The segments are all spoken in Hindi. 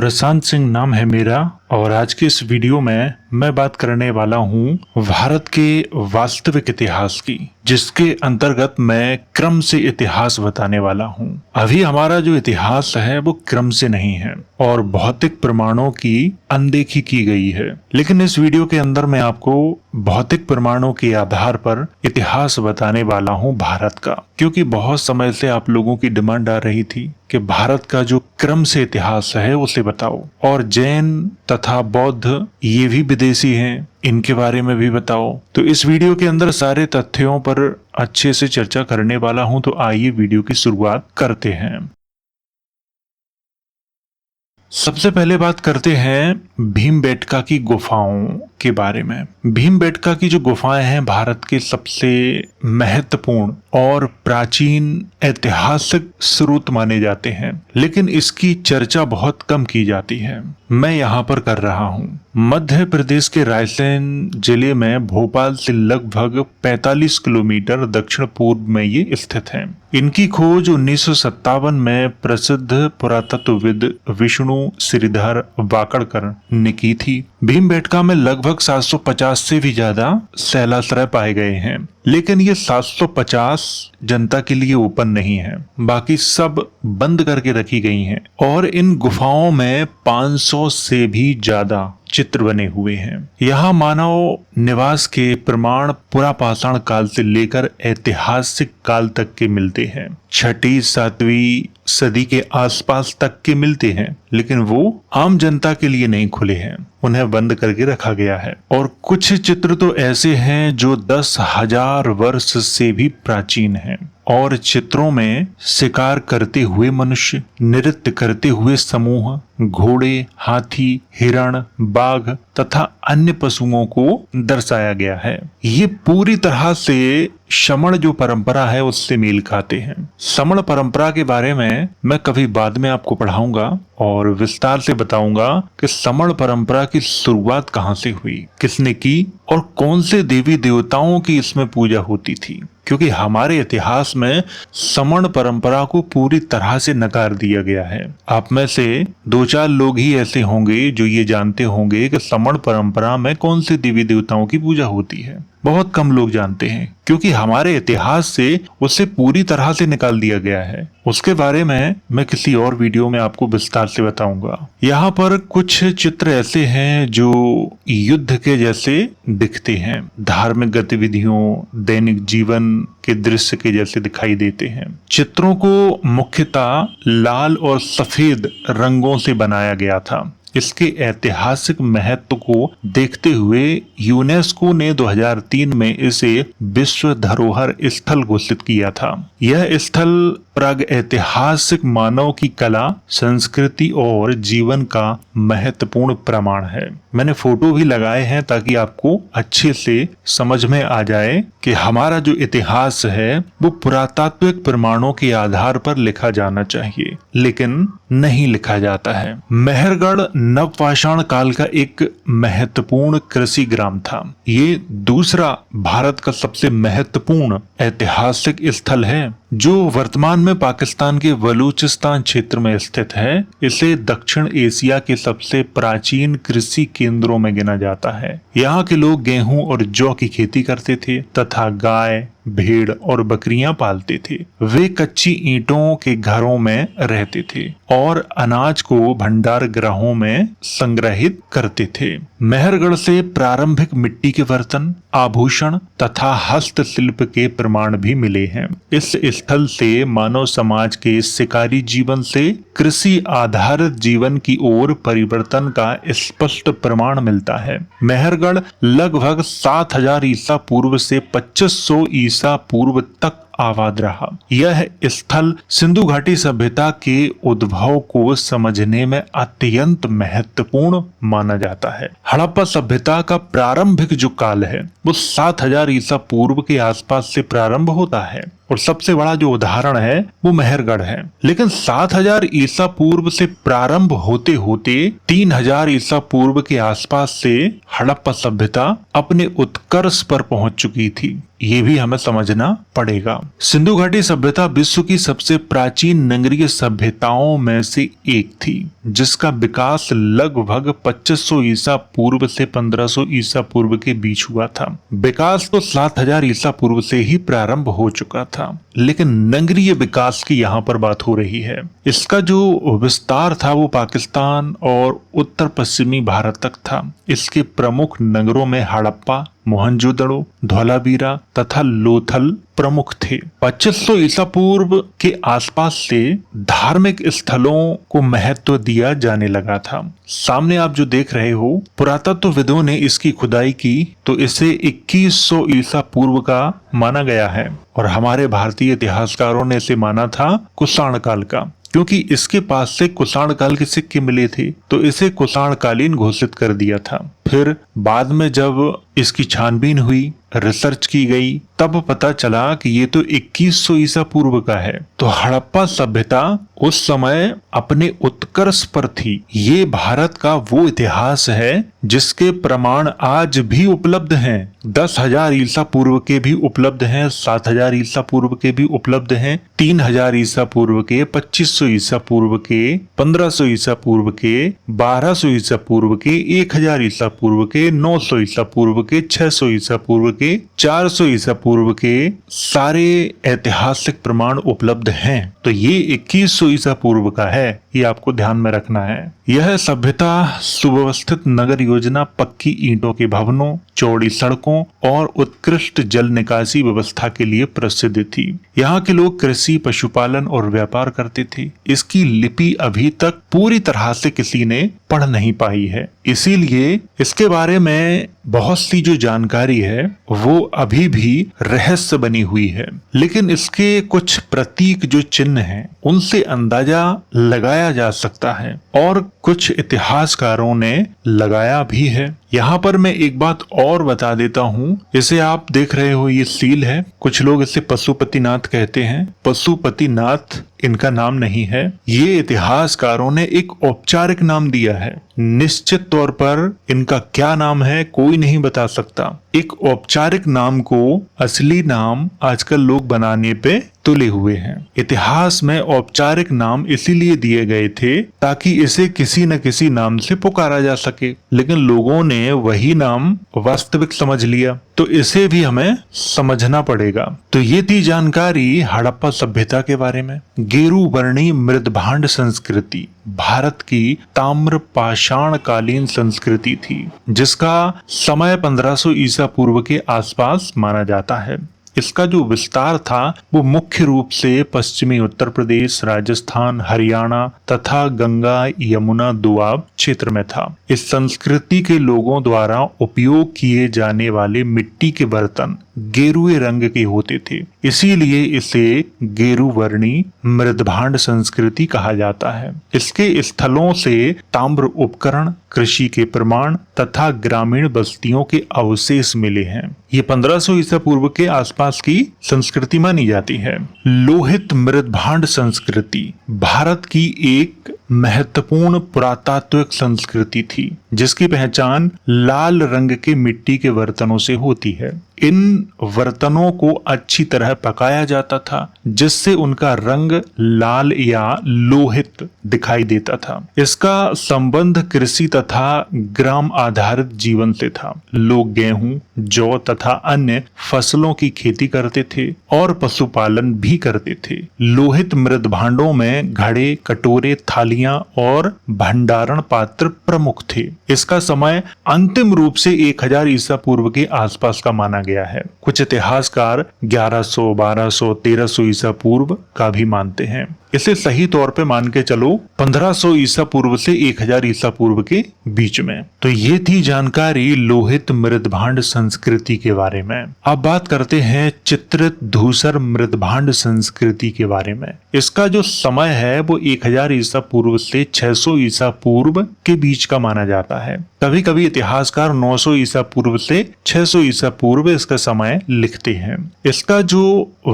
प्रशांत सिंह नाम है मेरा और आज के इस वीडियो में मैं बात करने वाला हूं भारत के वास्तविक इतिहास की, जिसके अंतर्गत मैं क्रम से इतिहास बताने वाला हूं। अभी हमारा जो इतिहास है वो क्रम से नहीं है और भौतिक प्रमाणों की अनदेखी की गई है। लेकिन इस वीडियो के अंदर मैं आपको भौतिक प्रमाणों के आधार पर इतिहास बताने वाला हूं भारत का, क्योंकि बहुत समय से आप लोगों की डिमांड आ रही थी कि भारत का जो क्रम से इतिहास है उसे बताओ, और जैन तथा बौद्ध ये भी विदेशी हैं, इनके बारे में भी बताओ। तो इस वीडियो के अंदर सारे तथ्यों पर अच्छे से चर्चा करने वाला हूं, तो आइए वीडियो की शुरुआत करते हैं। सबसे पहले बात करते हैं भीमबेटका की गुफाओं के बारे में। भीमबेटका की जो गुफाएं हैं भारत के सबसे महत्वपूर्ण और प्राचीन ऐतिहासिक स्रोत माने जाते हैं, लेकिन इसकी चर्चा बहुत कम की जाती है। मैं यहाँ पर कर रहा हूँ। मध्य प्रदेश के रायसेन जिले में भोपाल से लगभग 45 किलोमीटर दक्षिण पूर्व में ये स्थित है। इनकी खोज 1957 में प्रसिद्ध पुरातत्वविद विष्णु श्रीधर वाकड़कर ने की थी। भीमबेटका में लगभग 750 से भी ज्यादा शैलाश्रय पाए गए हैं, लेकिन ये 750 जनता के लिए ओपन नहीं है, बाकी सब बंद करके रखी गई हैं। और इन गुफाओं में 500 से भी ज्यादा चित्र बने हुए हैं। यहाँ मानव निवास के प्रमाण पुरापाषाण काल से लेकर ऐतिहासिक काल तक के मिलते हैं। 6वीं 7वीं सदी के आसपास तक के मिलते हैं, लेकिन वो आम जनता के लिए नहीं खुले हैं, उन्हें बंद करके रखा गया है। और कुछ चित्र तो ऐसे हैं जो 10,000 वर्ष से भी प्राचीन हैं, और चित्रों में शिकार करते हुए मनुष्य, नृत्य करते हुए समूह, घोड़े, हाथी, हिरण, बाघ तथा अन्य पशुओं को दर्शाया गया है। ये पूरी तरह से श्रमण जो परंपरा है उससे मेल खाते हैं। श्रमण परंपरा के बारे में मैं कभी बाद में आपको पढ़ाऊंगा और विस्तार से बताऊंगा कि श्रमण परंपरा की शुरुआत कहां से हुई, किसने की और कौन से देवी देवताओं की इसमें पूजा होती थी। क्योंकि हमारे इतिहास में श्रमण परंपरा को पूरी तरह से नकार दिया गया है। आप में से 2-4 लोग ही ऐसे होंगे जो ये जानते होंगे कि श्रमण परंपरा में कौन से देवी देवताओं की पूजा होती है। बहुत कम लोग जानते हैं, क्योंकि हमारे इतिहास से उसे पूरी तरह से निकाल दिया गया है। उसके बारे में मैं किसी और वीडियो में आपको विस्तार से बताऊंगा। यहाँ पर कुछ चित्र ऐसे हैं जो युद्ध के जैसे दिखते हैं, धार्मिक गतिविधियों, दैनिक जीवन के दृश्य के जैसे दिखाई देते हैं। चित्रों को मुख्यतः लाल और सफेद रंगों से बनाया गया था। इसके ऐतिहासिक महत्व को देखते हुए यूनेस्को ने 2003 में इसे विश्व धरोहर स्थल घोषित किया था। यह स्थल प्राग ऐतिहासिक मानव की कला, संस्कृति और जीवन का महत्वपूर्ण प्रमाण है। मैंने फोटो भी लगाए हैं ताकि आपको अच्छे से समझ में आ जाए कि हमारा जो इतिहास है वो पुरातात्विक प्रमाणों के आधार पर लिखा जाना चाहिए, लेकिन नहीं लिखा जाता है। मेहरगढ़ नवपाषाण काल का एक महत्वपूर्ण कृषि ग्राम था। ये दूसरा भारत का सबसे महत्वपूर्ण ऐतिहासिक स्थल है, जो वर्तमान में पाकिस्तान के बलूचिस्तान क्षेत्र में स्थित है। इसे दक्षिण एशिया के सबसे प्राचीन कृषि केंद्रों में गिना जाता है। यहाँ के लोग गेहूं और जौ की खेती करते थे तथा गाय, भेड़ और बकरियां पालते थे। वे कच्ची ईंटों के घरों में रहते थे और अनाज को भंडार गृहों में संग्रहित करते थे। मेहरगढ़ से प्रारंभिक मिट्टी के बर्तन, आभूषण तथा हस्तशिल्प के प्रमाण भी मिले हैं। इस स्थल से मानव समाज के शिकारी जीवन से कृषि आधारित जीवन की ओर परिवर्तन का स्पष्ट प्रमाण मिलता है। मेहरगढ़ लगभग 7000 ईसा पूर्व से 2500 ईसा पूर्व तक आबाद रहा। यह स्थल सिंधु घाटी सभ्यता के उद्भव को समझने में अत्यंत महत्वपूर्ण माना जाता है। हड़प्पा सभ्यता का प्रारंभिक जो काल है वो 7000 ईसा पूर्व के आसपास से प्रारंभ होता है और सबसे बड़ा जो उदाहरण है वो मेहरगढ़ है। लेकिन 7000 ईसा पूर्व से प्रारंभ होते होते 3000 ईसा पूर्व के आसपास से हड़प्पा सभ्यता अपने उत्कर्ष पर पहुंच चुकी थी। ये भी हमें समझना पड़ेगा। सिंधु घाटी सभ्यता विश्व की सबसे प्राचीन नगरीय सभ्यताओं में से एक थी। जिसका विकास लगभग 2500 ईसा पूर्व से 1500 ईसा पूर्व के बीच हुआ था। विकास तो 7000 ईसा पूर्व से ही प्रारंभ हो चुका था, लेकिन नगरीय विकास की यहाँ पर बात हो रही है। इसका जो विस्तार था वो पाकिस्तान और उत्तर पश्चिमी भारत तक था। इसके प्रमुख नगरों में हड़प्पा, मोहनजोदड़ो, धौलावीरा तथा लोथल प्रमुख थे। 2500 ईसा पूर्व के आसपास से धार्मिक स्थलों को महत्व दिया जाने लगा था। सामने आप जो देख रहे हो, पुरातत्वविदों ने इसकी खुदाई की तो इसे 2100 ईसा पूर्व का माना गया है और हमारे भारतीय इतिहासकारों ने इसे माना था कुषाण काल का, क्योंकि इसके पास से कुषाण काल के सिक्के मिले थे तो इसे कुषाण कालीन घोषित कर दिया था। फिर बाद में जब इसकी छानबीन हुई, रिसर्च की गई, तब पता चला कि ये तो 2100 ईसा पूर्व का है। तो हड़प्पा सभ्यता उस समय अपने उत्कर्ष पर थी। ये भारत का वो इतिहास है जिसके प्रमाण आज भी उपलब्ध हैं। 10,000 ईसा पूर्व के भी उपलब्ध हैं, 7,000 ईसा पूर्व के भी उपलब्ध हैं, 3,000 ईसा पूर्व के, 2500 ईसा पूर्व के, 1500 ईसा पूर्व के, 1200 ईसा पूर्व के, 1000 ईसा पूर्व के, 900 ईसा पूर्व के, 600 ईसा पूर्व के, 400 ईसा पूर्व के सारे ऐतिहासिक प्रमाण उपलब्ध हैं। तो ये 2100 ईसा पूर्व का है, ये आपको ध्यान में रखना है। यह सभ्यता सुव्यवस्थित नगर योजना, पक्की ईंटों के भवनों, चौड़ी सड़कों और उत्कृष्ट जल निकासी व्यवस्था के लिए प्रसिद्ध थी। यहाँ के लोग कृषि, पशुपालन और व्यापार करते थे। इसकी लिपि अभी तक पूरी तरह से किसी ने पढ़ नहीं पाई है, इसीलिए इसके बारे में बहुत सी जो जानकारी है वो अभी भी रहस्य बनी हुई है। लेकिन इसके कुछ प्रतीक जो चिन्ह हैं उनसे अंदाजा लगाया जा सकता है और कुछ इतिहासकारों ने लगाया भी है। यहाँ पर मैं एक बात और बता देता हूँ, इसे आप देख रहे हो, ये सील है। कुछ लोग इसे पशुपतिनाथ कहते हैं। पशुपतिनाथ इनका नाम नहीं है, ये इतिहासकारों ने एक औपचारिक नाम दिया है। निश्चित तौर पर इनका क्या नाम है कोई नहीं बता सकता। एक औपचारिक नाम को असली नाम आजकल लोग बनाने पे तुले हुए हैं। इतिहास में औपचारिक नाम इसीलिए दिए गए थे ताकि इसे किसी न किसी नाम से पुकारा जा सके, लेकिन लोगों ने वही नाम वास्तविक समझ लिया, तो इसे भी हमें समझना पड़ेगा। तो ये थी जानकारी हड़प्पा सभ्यता के बारे में। गेरू वर्णी मृदभांड संस्कृति भारत की ताम्र पाषाण कालीन संस्कृति थी, जिसका समय 1500 ईसा पूर्व के आसपास माना जाता है। इसका जो विस्तार था वो मुख्य रूप से पश्चिमी उत्तर प्रदेश, राजस्थान, हरियाणा तथा गंगा यमुना दोआब क्षेत्र में था। इस संस्कृति के लोगों द्वारा उपयोग किए जाने वाले मिट्टी के बर्तन गेरुए रंग के होते थे, इसीलिए इसे गेरुवर्णी मृदभांड संस्कृति कहा जाता है। इसके स्थलों से ताम्र उपकरण, कृषि के प्रमाण तथा ग्रामीण बस्तियों के अवशेष मिले हैं। ये 1500 ईसा पूर्व के आसपास की संस्कृति मानी जाती है। लोहित मृदभांड संस्कृति भारत की एक महत्वपूर्ण पुरातात्विक संस्कृति थी, जिसकी पहचान लाल रंग के मिट्टी के बर्तनों से होती है। इन बर्तनों को अच्छी तरह पकाया जाता था, जिससे उनका रंग लाल या लोहित दिखाई देता था। इसका संबंध कृषि तथा ग्राम आधारित जीवन से था। लोग गेहूं, जौ तथा अन्य फसलों की खेती करते थे और पशुपालन भी करते थे। लोहित मृद भांडों में घड़े, कटोरे, थालियां और भंडारण पात्र प्रमुख थे। इसका समय अंतिम रूप से 1000 ईसा पूर्व के आसपास का माना गया है। कुछ इतिहासकार 1100, 1200, 1300 ईसा पूर्व का भी मानते हैं। इसे सही तौर पे मान के चलो 1500 ईसा पूर्व से 1000 ईसा पूर्व के बीच में। तो ये थी जानकारी लोहित मृदभांड संस्कृति के बारे में। अब बात करते हैं चित्रित धूसर मृदभांड संस्कृति के बारे में। इसका जो समय है वो 1000 ईसा पूर्व से 600 ईसा पूर्व के बीच का माना जाता है। कभी कभी इतिहासकार 900 ईसा पूर्व से 600 ईसा पूर्व इसका समय लिखते हैं। इसका जो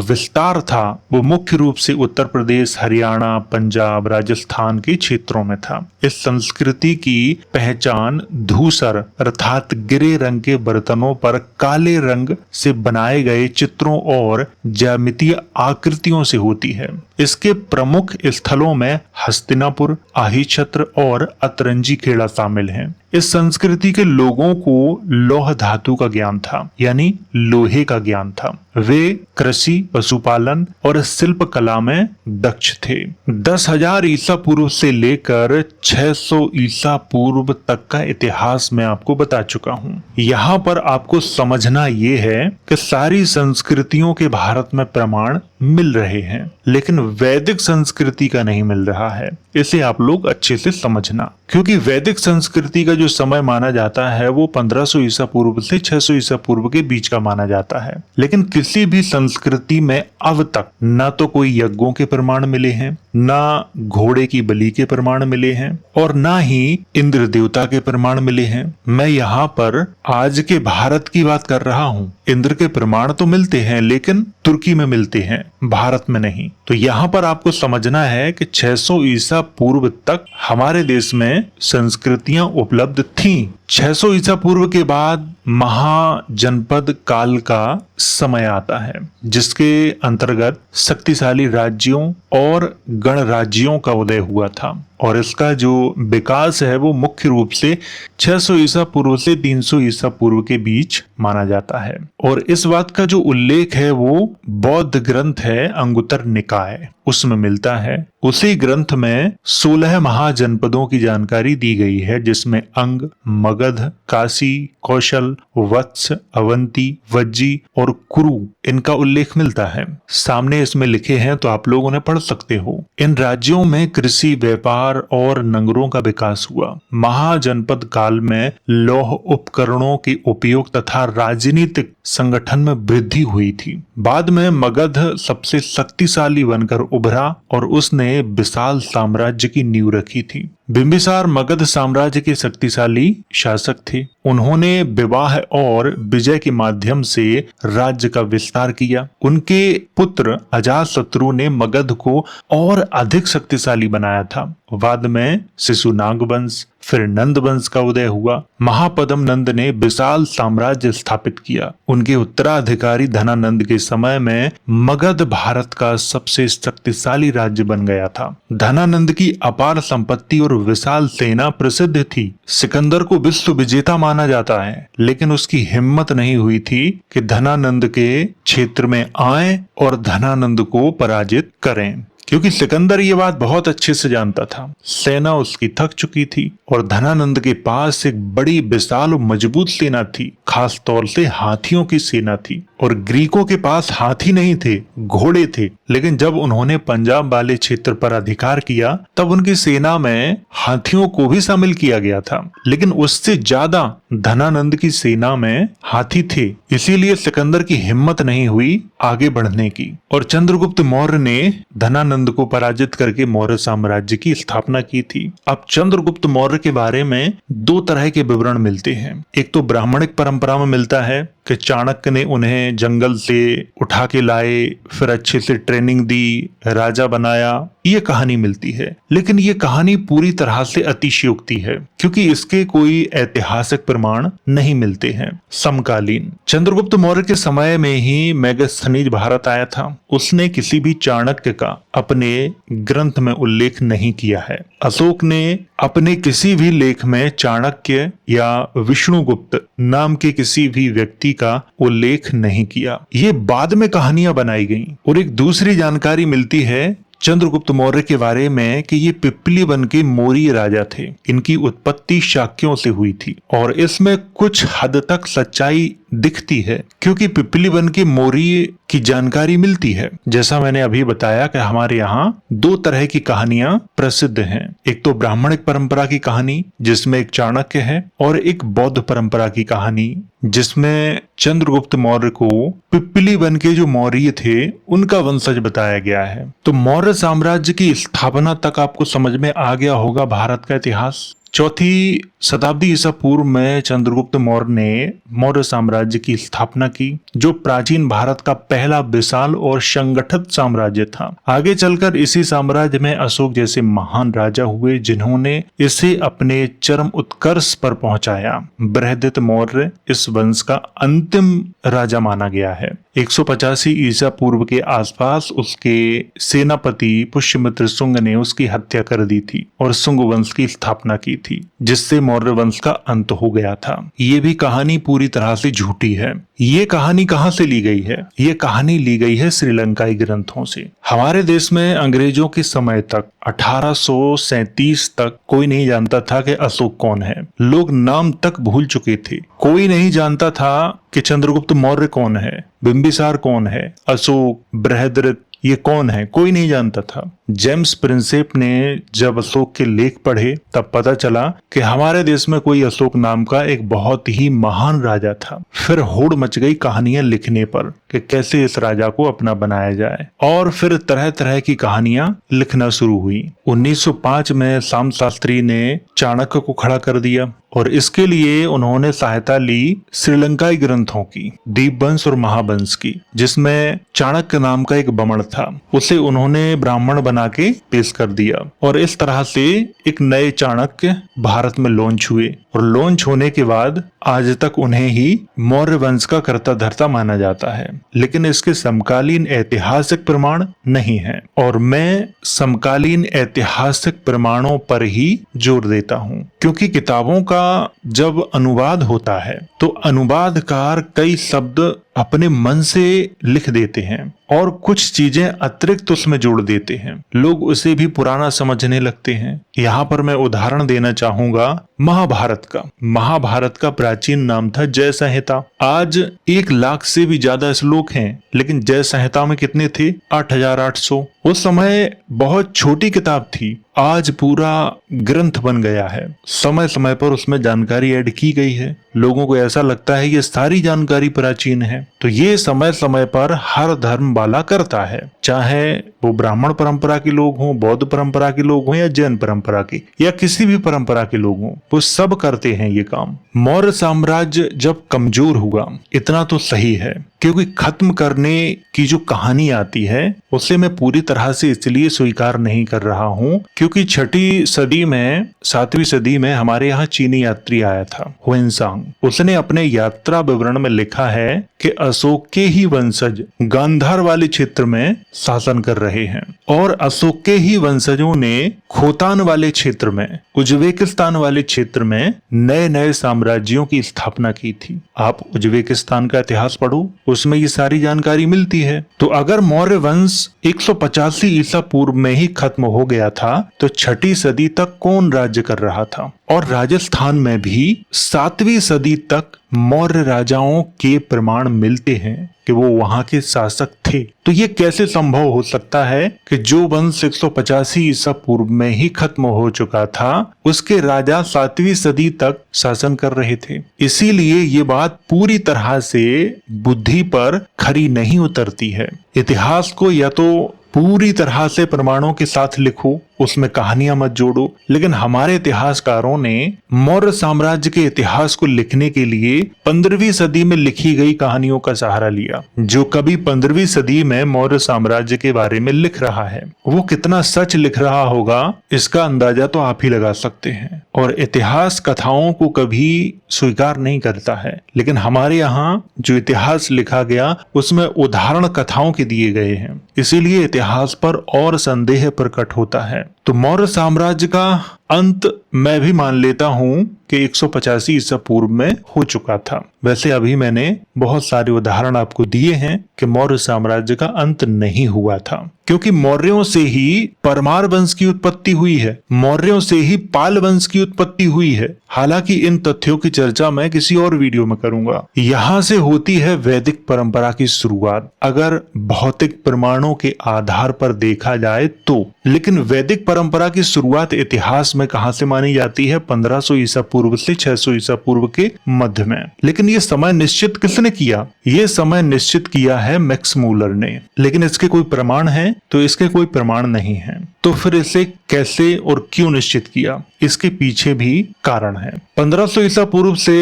विस्तार था वो मुख्य रूप से उत्तर प्रदेश, हरियाणा, पंजाब, राजस्थान के क्षेत्रों में था। इस संस्कृति की पहचान धूसर अर्थात ग्रे रंग के बर्तनों पर काले रंग से बनाए गए चित्रों और ज्यामितीय आकृतियों से होती है। इसके प्रमुख स्थलों में हस्तिनापुर, आहीछत्र और अतरंजी खेड़ा शामिल हैं। इस संस्कृति के लोगों को लौह धातु का ज्ञान था, यानी लोहे का ज्ञान था। वे कृषि, पशुपालन और शिल्प कला में दक्ष थे। 10,000 ईसा पूर्व से लेकर 600 ईसा पूर्व तक का इतिहास मैं आपको बता चुका हूँ। यहाँ पर आपको समझना ये है कि सारी संस्कृतियों के भारत में प्रमाण मिल रहे हैं, लेकिन वैदिक संस्कृति का नहीं मिल रहा है। इसे आप लोग अच्छे से समझना, क्योंकि वैदिक संस्कृति का जो समय माना जाता है वो 1500 ईसा पूर्व से 600 ईसा पूर्व के बीच का माना जाता है। लेकिन किसी भी संस्कृति में अब तक ना तो कोई यज्ञों के प्रमाण मिले हैं, ना घोड़े की बलि के प्रमाण मिले हैं, और ना ही इंद्र देवता के प्रमाण मिले हैं। मैं यहाँ पर आज के भारत की बात कर रहा हूँ। इंद्र के प्रमाण तो मिलते हैं, लेकिन तुर्की में मिलते हैं, भारत में नहीं। तो यहाँ पर आपको समझना है कि 600 ईसा पूर्व तक हमारे देश में संस्कृतियां उपलब्ध थीं। 600 ईसा पूर्व के बाद महाजनपद काल का समय आता है, जिसके अंतर्गत शक्तिशाली राज्यों और गणराज्यों का उदय हुआ था, और इसका जो विकास है वो मुख्य रूप से 600 ईसा पूर्व से 300 ईसा पूर्व के बीच माना जाता है। और इस बात का जो उल्लेख है वो बौद्ध ग्रंथ है अंगुत्तर निकाय, उसमें मिलता है। उसी ग्रंथ में 16 महाजनपदों की जानकारी दी गई है, जिसमें अंग, मगध, काशी, कौशल, वत्स, अवंती, वज्जी और कुरु इनका उल्लेख मिलता है। सामने इसमें लिखे हैं तो आप लोग उन्हें पढ़ सकते हो। इन राज्यों में कृषि, व्यापार और नगरों का विकास हुआ। महाजनपद काल में लौह उपकरणों के उपयोग तथा राजनीतिक संगठन में वृद्धि हुई थी। बाद में मगध सबसे शक्तिशाली बनकर उभरा और उसने विशाल साम्राज्य की नींव रखी थी। बिंबिसार मगध साम्राज्य के शक्तिशाली शासक थे। उन्होंने विवाह और विजय के माध्यम से राज्य का विस्तार किया। उनके पुत्र अजातशत्रु ने मगध को और अधिक शक्तिशाली बनाया था। बाद में शिशुनाग वंश, फिर नंद वंश का उदय हुआ। महापद्म नंद ने विशाल साम्राज्य स्थापित किया। उनके उत्तराधिकारी धनानंद के समय में मगध भारत का सबसे शक्तिशाली राज्य बन गया था। धनानंद की अपार संपत्ति और विशाल सेना प्रसिद्ध थी। सिकंदर को विश्व विजेता माना जाता है, लेकिन उसकी हिम्मत नहीं हुई थी कि धनानंद के क्षेत्र में आए और धनानंद को पराजित करें, क्योंकि सिकंदर ये बात बहुत अच्छे से जानता था। सेना उसकी थक चुकी थी और धनानंद के पास एक बड़ी विशाल और मजबूत सेना थी, खास तौर से हाथियों की सेना थी। और ग्रीकों के पास हाथी नहीं थे, घोड़े थे। लेकिन जब उन्होंने पंजाब वाले क्षेत्र पर अधिकार किया, तब उनकी सेना में हाथियों को भी शामिल किया गया था। लेकिन उससे ज्यादा धनानंद की सेना में हाथी थे, इसीलिए सिकंदर की हिम्मत नहीं हुई आगे बढ़ने की। और चंद्रगुप्त मौर्य ने धनानंद को पराजित करके मौर्य साम्राज्य की स्थापना की थी। अब चंद्रगुप्त मौर्य के बारे में दो तरह के विवरण मिलते हैं। एक तो ब्राह्मणिक परंपरा में मिलता है कि चाणक्य ने उन्हें जंगल से उठा के लाए, फिर अच्छे से ट्रेनिंग दी, राजा बनाया, ये कहानी मिलती है। लेकिन ये कहानी पूरी तरह से अतिशयोक्ति है, क्योंकि इसके कोई ऐतिहासिक प्रमाण नहीं मिलते हैं। समकालीन चंद्रगुप्त मौर्य के समय में ही मेगास्थनीज भारत आया था। उसने किसी भी चाणक्य का अपने ग्रंथ में उल्लेख नहीं किया है। अशोक ने अपने किसी भी लेख में चाणक्य या विष्णुगुप्त नाम के किसी भी व्यक्ति का उल्लेख नहीं किया। ये बाद में कहानियां बनाई गईं। और एक दूसरी जानकारी मिलती है चंद्रगुप्त मौर्य के बारे में कि ये पिप्पली वन के मौर्य राजा थे। इनकी उत्पत्ति शाक्यों से हुई थी, और इसमें कुछ हद तक सच्चाई दिखती है, क्योंकि पिप्पली वन के मौर्य की जानकारी मिलती है। जैसा मैंने अभी बताया कि हमारे यहाँ दो तरह की कहानियां प्रसिद्ध हैं। एक तो ब्राह्मणिक परंपरा की कहानी जिसमें एक चाणक्य है, और एक बौद्ध परंपरा की कहानी जिसमें चंद्रगुप्त मौर्य को पिप्पली वन के जो मौर्य थे उनका वंशज बताया गया है। तो मौर्य साम्राज्य की स्थापना तक आपको समझ में आ गया होगा भारत का इतिहास। चौथी शताब्दी ईसा पूर्व में चंद्रगुप्त मौर्य ने मौर्य साम्राज्य की स्थापना की, जो प्राचीन भारत का पहला विशाल और संगठित साम्राज्य था। आगे चलकर इसी साम्राज्य में अशोक जैसे महान राजा हुए, जिन्होंने इसे अपने चरम उत्कर्ष पर पहुंचाया। बृहदित मौर्य इस वंश का अंतिम राजा माना गया है। 185 ईसा पूर्व के आसपास उसके सेनापति पुष्यमित्र शुंग ने उसकी हत्या कर दी थी और शुंग वंश की स्थापना की थी, जिससे मौर्य वंश का अंत हो गया था। ये भी कहानी पूरी तरह से झूठी है। ये कहानी कहां से ली गई है? ये कहानी ली गई है श्रीलंकाई ग्रंथों से। हमारे देश में अंग्रेजों के समय तक 1837 तक कोई नहीं जानता था कि अशोक कौन है। लोग नाम तक भूल चुके थे। कोई नहीं जानता था कि चंद्रगुप्त मौर्य कौन है, बिंबिसार कौन है, अशोक, बृहद्रथ ये कौन है, कोई नहीं जानता था। जेम्स प्रिंसेप ने जब अशोक के लेख पढ़े तब पता चला कि हमारे देश में कोई अशोक नाम का एक बहुत ही महान राजा था। फिर होड़ मच गई कहानियां लिखने पर कि कैसे इस राजा को अपना बनाया जाए, और फिर तरह तरह की कहानियां लिखना शुरू हुई। 1905 में श्याम शास्त्री ने चाणक्य को खड़ा कर दिया और इसके लिए उन्होंने सहायता ली श्रीलंकाई ग्रंथों की, दीपवंश और महावंश की, जिसमें चाणक्य नाम का एक बमण था। उसे उन्होंने ब्राह्मण बना के पेश कर दिया और इस तरह से एक नए चाणक्य भारत में लॉन्च हुए, और लॉन्च होने के बाद आज तक उन्हें ही मौर्य वंश का कर्ता धर्ता माना जाता है। लेकिन इसके समकालीन ऐतिहासिक प्रमाण नहीं है, और मैं समकालीन ऐतिहासिक प्रमाणों पर ही जोर देता हूँ, क्योंकि किताबों का जब अनुवाद होता है तो अनुवादकार कई शब्द अपने मन से लिख देते हैं और कुछ चीजें अतिरिक्त उसमें जोड़ देते हैं। लोग उसे भी पुराना समझने लगते हैं। यहाँ पर मैं उदाहरण देना चाहूंगा महाभारत का प्राचीन नाम था जय संहिता। आज 1 लाख से भी ज्यादा श्लोक हैं, लेकिन जय संहिता में कितने थे? 8800। उस समय बहुत छोटी किताब थी, आज पूरा ग्रंथ बन गया है। समय समय पर उसमें जानकारी ऐड की गई है। लोगों को ऐसा लगता है ये सारी जानकारी प्राचीन है। तो ये समय समय पर हर धर्म वाला करता है, चाहे वो ब्राह्मण परंपरा के लोग हों, बौद्ध परंपरा के लोग हों, या जैन परंपरा के, या किसी भी परंपरा के लोग हों, वो सब करते हैं ये काम। मौर्य साम्राज्य जब कमजोर हुआ, इतना तो सही है, क्योंकि खत्म करने की जो कहानी आती है उसे मैं पूरी तरह से इसलिए स्वीकार नहीं कर रहा हूँ, क्योंकि 6वीं सदी में 7वीं सदी में हमारे यहाँ चीनी यात्री आया था, हुएनसांग। उसने अपने यात्रा विवरण में लिखा है कि अशोक के ही वंशज गांधार वाले क्षेत्र में शासन कर रहे हैं, और अशोक के ही वंशजों ने खोतान वाले क्षेत्र में, उज्बेकिस्तान वाले क्षेत्र में नए नए साम्राज्यों की स्थापना की थी। आप उज्बेकिस्तान का इतिहास पढ़ो, उसमें ये सारी जानकारी मिलती है। तो अगर मौर्य वंश 185 ईसा पूर्व में ही खत्म हो गया था, तो 6वीं सदी तक कौन राज्य कर रहा था? और राजस्थान में भी 7वीं सदी तक मौर्य राजाओं के प्रमाण मिलते हैं कि वो वहां के शासक थे। तो ये कैसे संभव हो सकता है कि जो वंश 185 ईसा पूर्व में ही खत्म हो चुका था, उसके राजा 7वीं सदी तक शासन कर रहे थे? इसीलिए ये बात पूरी तरह से बुद्धि पर खरी नहीं उतरती है। इतिहास को या तो पूरी तरह से प्रमाणों के साथ लिखो, उसमें कहानियां मत जोड़ो। लेकिन हमारे इतिहासकारों ने मौर्य साम्राज्य के इतिहास को लिखने के लिए 15वीं सदी में लिखी गई कहानियों का सहारा लिया। जो कभी 15वीं सदी में मौर्य साम्राज्य के बारे में लिख रहा है, वो कितना सच लिख रहा होगा, इसका अंदाजा तो आप ही लगा सकते हैं। और इतिहास कथाओं को कभी स्वीकार नहीं करता है, लेकिन हमारे यहाँ जो इतिहास लिखा गया उसमें उदाहरण कथाओं के दिए गए हैं, इसीलिए इतिहास पर और संदेह प्रकट होता है। तो मौर्य साम्राज्य का अंत मैं भी मान लेता हूं कि 185 ईसा पूर्व में हो चुका था। वैसे अभी मैंने बहुत सारे उदाहरण आपको दिए हैं कि मौर्य साम्राज्य का अंत नहीं हुआ था, क्योंकि मौर्यों से ही परमार वंश की उत्पत्ति हुई है, मौर्यों से ही पाल वंश की उत्पत्ति हुई है। हालांकि इन तथ्यों की चर्चा मैं किसी और वीडियो में करूंगा। यहाँ से होती है वैदिक परंपरा की शुरुआत, अगर भौतिक प्रमाणों के आधार पर देखा जाए तो। लेकिन वैदिक परंपरा की शुरुआत इतिहास में कहां से मानी जाती है? 1500 ईसा पूर्व से 600 ईसा पूर्व के मध्य में। लेकिन ये समय निश्चित किसने किया? ये समय निश्चित किया है मैक्स मूलर ने। लेकिन इसके कोई प्रमाण है? तो इसके कोई प्रमाण नहीं है। तो फिर इसे कैसे और क्यों निश्चित किया, इसके पीछे भी कारण है। 1500 ईसा पूर्व से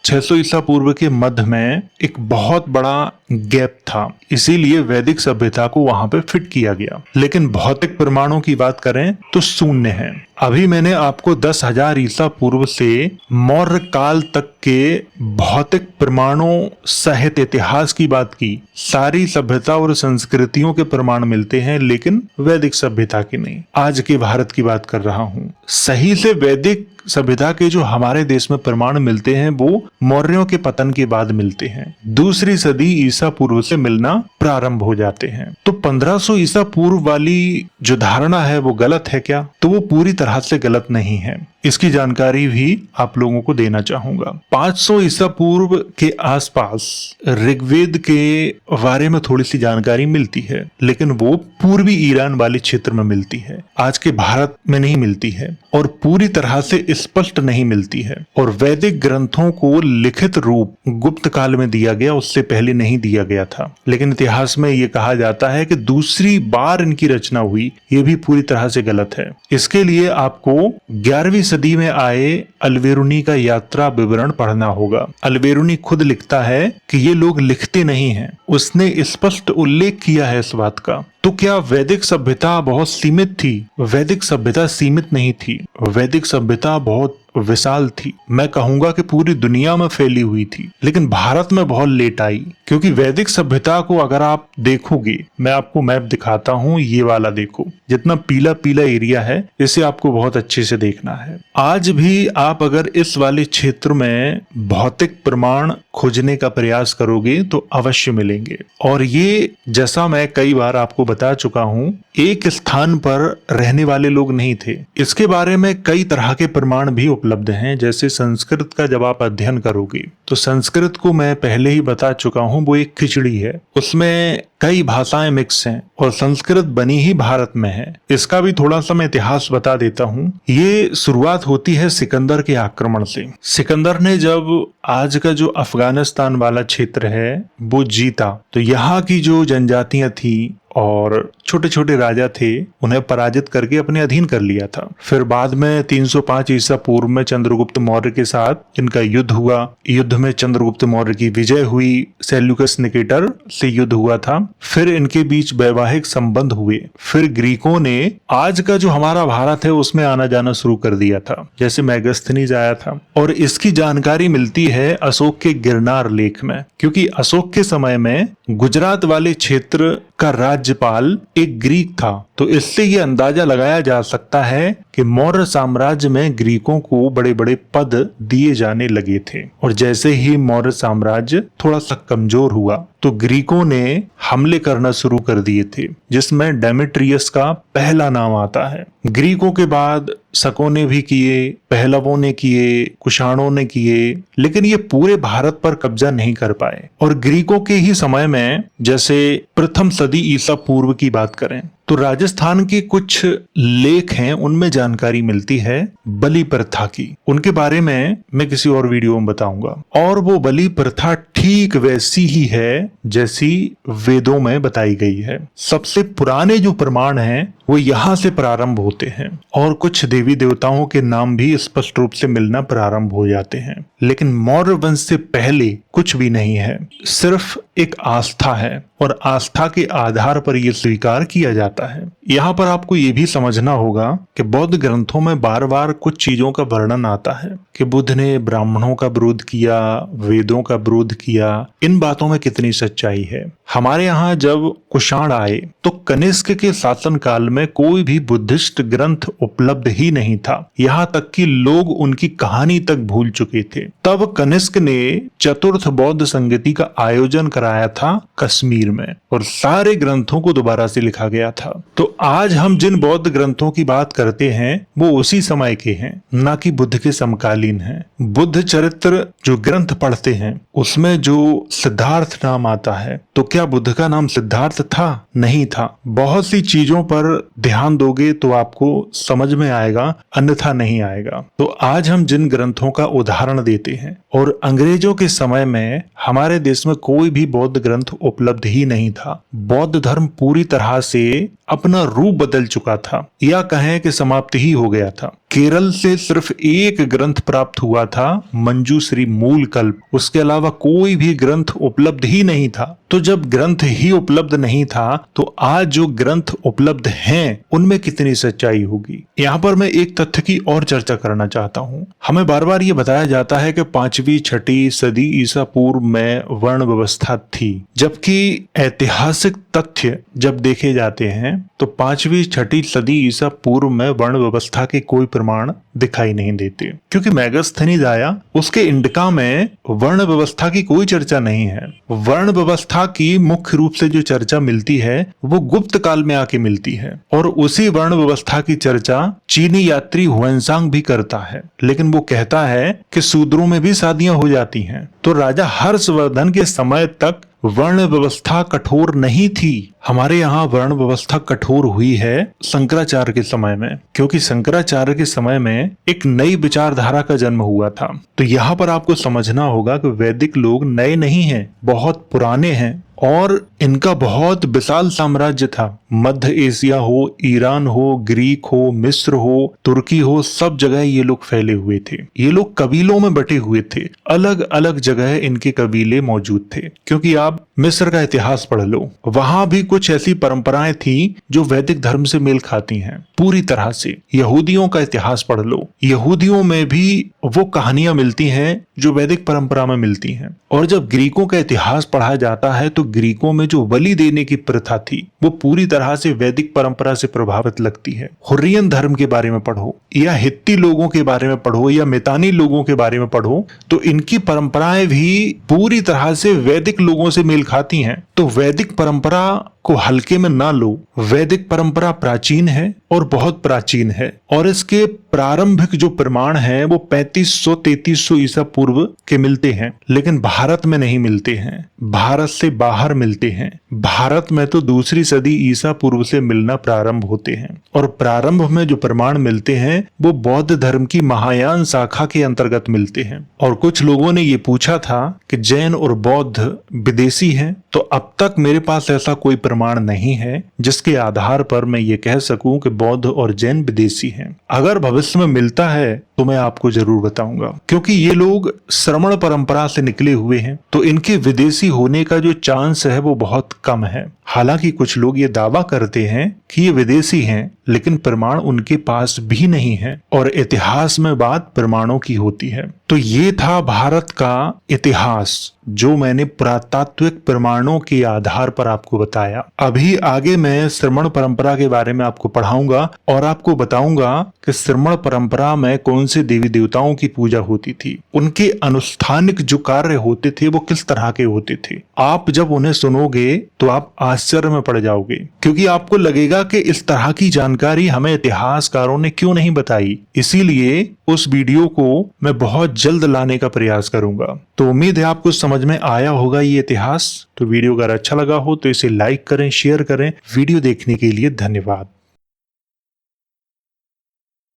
600 ईसा पूर्व के मध्य में एक बहुत बड़ा गैप था, इसीलिए वैदिक सभ्यता को वहां पे फिट किया गया। लेकिन भौतिक प्रमाणों की बात करें तो शून्य है। अभी मैंने आपको 10,000 ईसा पूर्व से मौर्य काल तक के भौतिक प्रमाणों सहित इतिहास की बात की। सारी सभ्यता और संस्कृतियों के प्रमाण मिलते हैं, लेकिन वैदिक सभ्यता की नहीं। आज के भारत की बात कर रहा हूं। सही से वैदिक सभ्यता के जो हमारे देश में प्रमाण मिलते हैं वो मौर्यों के पतन के बाद मिलते हैं। दूसरी सदी ईसा पूर्व से मिलना प्रारंभ हो जाते हैं। तो 1500 ईसा पूर्व वाली जो धारणा है वो गलत है क्या? तो वो पूरी तरह से गलत नहीं है। इसकी जानकारी भी आप लोगों को देना चाहूंगा। 500 ईसा पूर्व के आसपास ऋग्वेद के बारे में थोड़ी सी जानकारी मिलती है, लेकिन वो पूर्वी ईरान वाले क्षेत्र में मिलती है, आज के भारत में नहीं मिलती है और पूरी तरह से स्पष्ट नहीं मिलती है। और वैदिक ग्रंथों को लिखित रूप गुप्त काल में दिया गया, उससे पहले नहीं दिया गया था। लेकिन इतिहास में ये कहा जाता है कि दूसरी बार इनकी रचना हुई, ये भी पूरी तरह से गलत है। इसके लिए आपको 11वीं सदी में आए अलबेरुनी का यात्रा विवरण पढ़ना होगा। अलबेरुनी खुद लिखता है कि ये लोग लिखते नहीं हैं, उसने स्पष्ट उल्लेख किया है इस बात का। तो क्या वैदिक सभ्यता बहुत सीमित थी? वैदिक सभ्यता सीमित नहीं थी, वैदिक सभ्यता बहुत विशाल थी। मैं कहूंगा कि पूरी दुनिया में फैली हुई थी, लेकिन भारत में बहुत लेट आई। क्योंकि वैदिक सभ्यता को अगर आप देखोगे, मैं आपको मैप दिखाता हूँ, ये वाला देखो, जितना पीला पीला एरिया है इसे आपको बहुत अच्छे से देखना है। आज भी आप अगर इस वाले क्षेत्र में भौतिक प्रमाण खोजने का प्रयास करोगे तो अवश्य मिलेंगे। और ये जैसा मैं कई बार आपको बता चुका हूँ, एक स्थान पर रहने वाले लोग नहीं थे। इसके बारे में कई तरह के प्रमाण भी उपलब्ध हैं। जैसे संस्कृत का जब आप अध्ययन करोगे तो संस्कृत को मैं पहले ही बता चुका हूँ, वो एक खिचड़ी है, उसमें कई भाषाएं मिक्स हैं और संस्कृत बनी ही भारत में है। इसका भी थोड़ा सा मैं इतिहास बता देता हूँ। ये शुरुआत होती है सिकंदर के आक्रमण से। सिकंदर ने जब आज का जो अफगानिस्तान वाला क्षेत्र है वो जीता, तो यहाँ की जो जनजातियां थी और छोटे छोटे राजा थे, उन्हें पराजित करके अपने अधीन कर लिया था। फिर बाद में 305 ईसा पूर्व में चंद्रगुप्त मौर्य के साथ इनका युद्ध हुआ। युद्ध में चंद्रगुप्त मौर्य की विजय हुई, सेल्यूकस निकेटर से युद्ध हुआ था। फिर इनके बीच वैवाहिक संबंध हुए। फिर ग्रीकों ने आज का जो हमारा भारत है उसमें आना जाना शुरू कर दिया था, जैसे मैगस्थनीज आया था। और इसकी जानकारी मिलती है अशोक के गिरनार लेख में, क्योंकि अशोक के समय में गुजरात वाले क्षेत्र का राज्यपाल एक ग्रीक था। तो इससे ये अंदाजा लगाया जा सकता है कि मौर्य साम्राज्य में ग्रीकों को बड़े बड़े पद दिए जाने लगे थे। और जैसे ही मौर्य साम्राज्य थोड़ा सा कमजोर हुआ तो ग्रीकों ने हमले करना शुरू कर दिए थे, जिसमें डेमेट्रियस का पहला नाम आता है। ग्रीकों के बाद शकों ने भी किए, पहलवों ने किए, कुषाणों ने किए, लेकिन ये पूरे भारत पर कब्जा नहीं कर पाए। और ग्रीकों के ही समय में, जैसे प्रथम सदी ईसा पूर्व की बात करें तो राजस्थान के कुछ लेख हैं, उनमें जानकारी मिलती है बलि प्रथा की। उनके बारे में मैं किसी और वीडियो में बताऊंगा। और वो बलि प्रथा ठीक वैसी ही है जैसी वेदों में बताई गई है। सबसे पुराने जो प्रमाण हैं वो यहाँ से प्रारंभ होते हैं और कुछ देवी देवताओं के नाम भी स्पष्ट रूप से मिलना प्रारंभ हो जाते हैं। लेकिन मौर्य वंश से पहले कुछ भी नहीं है, सिर्फ एक आस्था है और आस्था के आधार पर यह स्वीकार किया जाता है। यहाँ पर आपको ये भी समझना होगा कि बौद्ध ग्रंथों में बार बार कुछ चीजों का वर्णन आता है कि बुद्ध ने ब्राह्मणों का विरोध किया, वेदों का विरोध किया। इन बातों में कितनी सच्चाई है? हमारे यहाँ जब कुषाण आए तो कनिष्क के शासन काल में कोई भी बुद्धिस्ट ग्रंथ उपलब्ध ही नहीं था। यहाँ तक कि लोग उनकी कहानी तक भूल चुके थे। तब कनिष्क ने चतुर्थ बौद्ध संगति का आयोजन कराया था कश्मीर में और सारे ग्रंथों को दोबारा से लिखा गया था। तो आज हम जिन बौद्ध ग्रंथों की बात करते हैं वो उसी समय के हैं, ना कि बुद्ध के समकालीन हैं। बुद्ध चरित्र जो ग्रंथ पढ़ते हैं उसमें जो सिद्धार्थ नाम आता है, तो क्या बुद्ध का नाम सिद्धार्थ था? नहीं था। बहुत सी चीजों पर ध्यान दोगे तो आपको समझ में आएगा, अन्यथा नहीं आएगा। तो आज हम जिन ग्रंथों का उदाहरण देते हैं, और अंग्रेजों के समय में हमारे देश में कोई भी बौद्ध ग्रंथ उपलब्ध ही नहीं था। बौद्ध धर्म पूरी तरह से अपना रूप बदल चुका था, या कहें कि समाप्त ही हो गया था। केरल से सिर्फ एक ग्रंथ प्राप्त हुआ था, मंजूश्री मूलकल्प। उसके अलावा कोई भी ग्रंथ उपलब्ध ही नहीं था। तो जब ग्रंथ ही उपलब्ध नहीं था तो आज जो ग्रंथ उपलब्ध हैं उनमें कितनी सच्चाई होगी। यहाँ पर मैं एक तथ्य की और चर्चा करना चाहता हूँ। हमें बार बार ये बताया जाता है कि 5वीं 6वीं सदी ईसा पूर्व में वर्ण व्यवस्था थी, जबकि ऐतिहासिक तथ्य जब देखे जाते हैं तो 5वीं 6वीं सदी ईसा पूर्व में वर्ण व्यवस्था के कोई प्रमाण दिखाई नहीं देते, क्योंकि मेगास्थनीज आया, उसके इंडिका में वर्ण व्यवस्था की कोई चर्चा नहीं है। वर्ण व्यवस्था की मुख्य रूप से जो चर्चा मिलती है वो गुप्त काल में आके मिलती है, और उसी वर्ण व्यवस्था की चर्चा चीनी यात्री हुएनसांग भी करता है, लेकिन वो कहता है कि शूद्रों में भी शादियां हो जाती हैं। तो राजा हर्षवर्धन के समय तक वर्ण व्यवस्था कठोर नहीं थी। हमारे यहाँ वर्ण व्यवस्था कठोर हुई है शंकराचार्य के समय में, क्योंकि शंकराचार्य के समय में एक नई विचारधारा का जन्म हुआ था। तो यहाँ पर आपको समझना होगा कि वैदिक लोग नए नहीं हैं, बहुत पुराने हैं, और इनका बहुत विशाल साम्राज्य था। मध्य एशिया हो, ईरान हो, ग्रीक हो, मिस्र हो, तुर्की हो, सब जगह ये लोग फैले हुए थे। ये लोग कबीलों में बटे हुए थे, अलग अलग जगह इनके कबीले मौजूद थे। क्योंकि आप मिस्र का इतिहास पढ़ लो, वहां भी कुछ ऐसी परंपराएं थी जो वैदिक धर्म से मेल खाती हैं पूरी तरह से। यहूदियों का इतिहास पढ़ लो, यहूदियों में भी वो कहानियां मिलती हैं जो वैदिक परंपरा में मिलती हैं। और जब ग्रीकों का इतिहास पढ़ा जाता है तो ग्रीकों में जो बलि देने की प्रथा थी वो पूरी तरह से वैदिक परंपरा से प्रभावित लगती है। हुर्रियन धर्म के बारे में पढ़ो, या हित्ती लोगों के बारे में पढ़ो, या मितानी लोगों के बारे में पढ़ो, तो इनकी परंपराएं भी पूरी तरह से वैदिक लोगों से मेल खाती हैं। तो वैदिक परंपरा को हल्के में ना लो। वैदिक परंपरा प्राचीन है और बहुत प्राचीन है, और इसके प्रारंभिक जो प्रमाण हैं वो 3500-3300 ईसा पूर्व के मिलते हैं, लेकिन भारत में नहीं मिलते हैं, भारत से बाहर मिलते हैं। भारत में तो 2री सदी ईसा पूर्व से मिलना प्रारंभ होते हैं, और प्रारंभ में जो प्रमाण मिलते हैं वो बौद्ध धर्म की महायान शाखा के अंतर्गत मिलते हैं। और कुछ लोगों ने ये पूछा था कि जैन और बौद्ध विदेशी हैं, तो अब तक मेरे पास ऐसा कोई प्रमाण नहीं है जिसके आधार पर मैं ये कह सकूं कि बौद्ध और जैन विदेशी हैं। अगर भविष्य में मिलता है तो मैं आपको जरूर बताऊंगा, क्योंकि ये लोग श्रमण परंपरा से निकले हुए हैं, तो इनके विदेशी होने का जो चांस है वो बहुत कम है। हालांकि कुछ लोग ये दावा करते हैं कि ये विदेशी हैं, लेकिन प्रमाण उनके पास भी नहीं है, और इतिहास में बात प्रमाणों की होती है। तो ये था भारत का इतिहास जो मैंने पुरातात्विक प्रमाणों के आधार पर आपको बताया। अभी आगे मैं श्रमण परंपरा के बारे में आपको पढ़ाऊंगा और आपको बताऊंगा कि श्रमण परंपरा में कौन से देवी देवताओं की पूजा होती थी, उनके अनुष्ठानिक जो कार्य होते थे वो किस तरह के होते थे। आप जब उन्हें सुनोगे तो आप आश्चर्य में पड़ जाओगे, क्योंकि आपको लगेगा कि इस तरह की जानकारी हमें इतिहासकारों ने क्यों नहीं बताई। इसीलिए उस वीडियो को मैं बहुत जल्द लाने का प्रयास करूंगा। तो उम्मीद है आपको समझ में आया होगा ये इतिहास। तो वीडियो अगर अच्छा लगा हो तो इसे लाइक करें, शेयर करें। वीडियो देखने के लिए धन्यवाद।